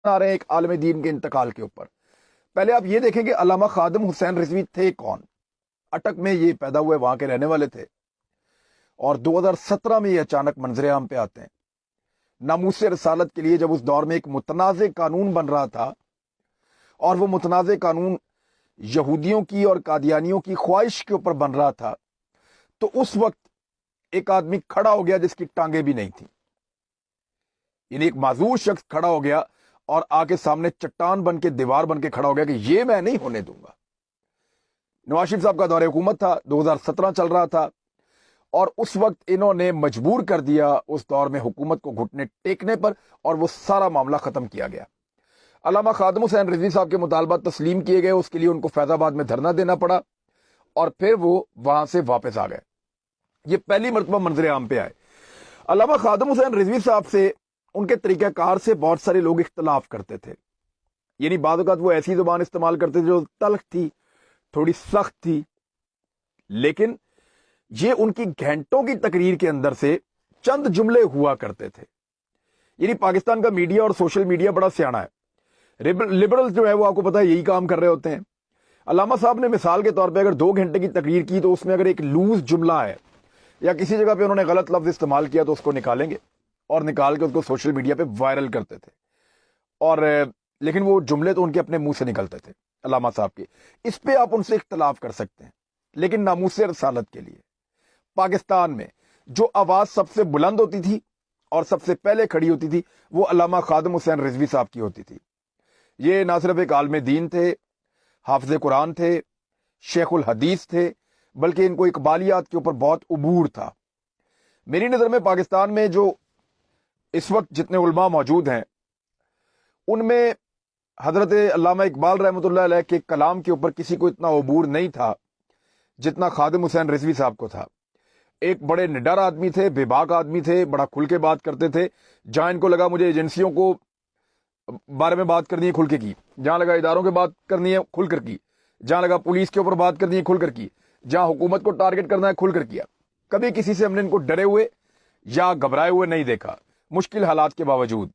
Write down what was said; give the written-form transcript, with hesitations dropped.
آ رہے ہیں ایک عالم دین کے انتقال کے اوپر. پہلے آپ یہ دیکھیں کہ علامہ خادم حسین رضوی تھے کون. اٹک میں یہ پیدا ہوئے، وہاں کے رہنے والے تھے، اور 2017 میں یہ اچانک منظر عام پہ آتے ہیں. ناموس رسالت کے لیے جب اس دور میں ایک متنازع قانون بن رہا تھا، اور وہ متنازع قانون یہودیوں کی اور قادیانیوں کی خواہش کے اوپر بن رہا تھا، تو اس وقت ایک آدمی کھڑا ہو گیا جس کی ٹانگیں بھی نہیں تھیں. یعنی ایک معذور شخص کھڑا ہو گیا اور آ کے سامنے چٹان بن کے، دیوار بن کے کھڑا ہو گیا کہ یہ میں نہیں ہونے دوں گا. نواز شریف صاحب کا دور حکومت تھا، 2017 چل رہا تھا، اور اس وقت انہوں نے مجبور کر دیا اس دور میں حکومت کو گھٹنے ٹیکنے پر، اور وہ سارا معاملہ ختم کیا گیا. علامہ خادم حسین رضوی صاحب کے مطالبات تسلیم کیے گئے، اس کے لیے ان کو فیض آباد میں دھرنا دینا پڑا، اور پھر وہ وہاں سے واپس آ گئے. یہ پہلی مرتبہ منظر عام پہ آئے. علامہ خادم حسین رضوی صاحب سے، ان کے طریقہ کار سے بہت سارے لوگ اختلاف کرتے تھے. یعنی بعض اوقات وہ ایسی زبان استعمال کرتے تھے جو تلخ تھی، تھوڑی سخت تھی، لیکن یہ ان کی گھنٹوں کی تقریر کے اندر سے چند جملے ہوا کرتے تھے. یعنی پاکستان کا میڈیا اور سوشل میڈیا بڑا سیاںا ہے. لبرلز جو ہے وہ آپ کو پتا ہے یہی کام کر رہے ہوتے ہیں. علامہ صاحب نے مثال کے طور پہ اگر 2 گھنٹے کی تقریر کی تو اس میں اگر ایک لوز جملہ ہے یا کسی جگہ پہ انہوں نے غلط لفظ استعمال کیا تو اس کو نکالیں گے اور نکال کے اس کو سوشل میڈیا پہ وائرل کرتے تھے. اور لیکن وہ جملے تو ان کے اپنے منہ سے نکلتے تھے علامہ صاحب کے. اس پہ آپ ان سے اختلاف کر سکتے ہیں، لیکن ناموس رسالت کے لیے پاکستان میں جو آواز سب سے بلند ہوتی تھی اور سب سے پہلے کھڑی ہوتی تھی وہ علامہ خادم حسین رضوی صاحب کی ہوتی تھی. یہ نہ صرف ایک عالم دین تھے، حافظ قرآن تھے، شیخ الحدیث تھے، بلکہ ان کو اقبالیات کے اوپر بہت عبور تھا. میری نظر میں پاکستان میں جو اس وقت جتنے علماء موجود ہیں ان میں حضرت علامہ اقبال رحمۃ اللہ علیہ کے کلام کے اوپر کسی کو اتنا عبور نہیں تھا جتنا خادم حسین رضوی صاحب کو تھا. ایک بڑے نڈر آدمی تھے، بے باک آدمی تھے، بڑا کھل کے بات کرتے تھے. جہاں ان کو لگا مجھے ایجنسیوں کو بارے میں بات کرنی ہے کھل کے کی، جہاں لگا اداروں کے بات کرنی ہے کھل کر کی، جہاں لگا پولیس کے اوپر بات کرنی ہے کھل کر کی، جہاں حکومت کو ٹارگٹ کرنا ہے کھل کر کیا. کبھی کسی سے ہم نے ان کو ڈرے ہوئے یا گھبرائے ہوئے نہیں دیکھا، مشکل حالات کے باوجود.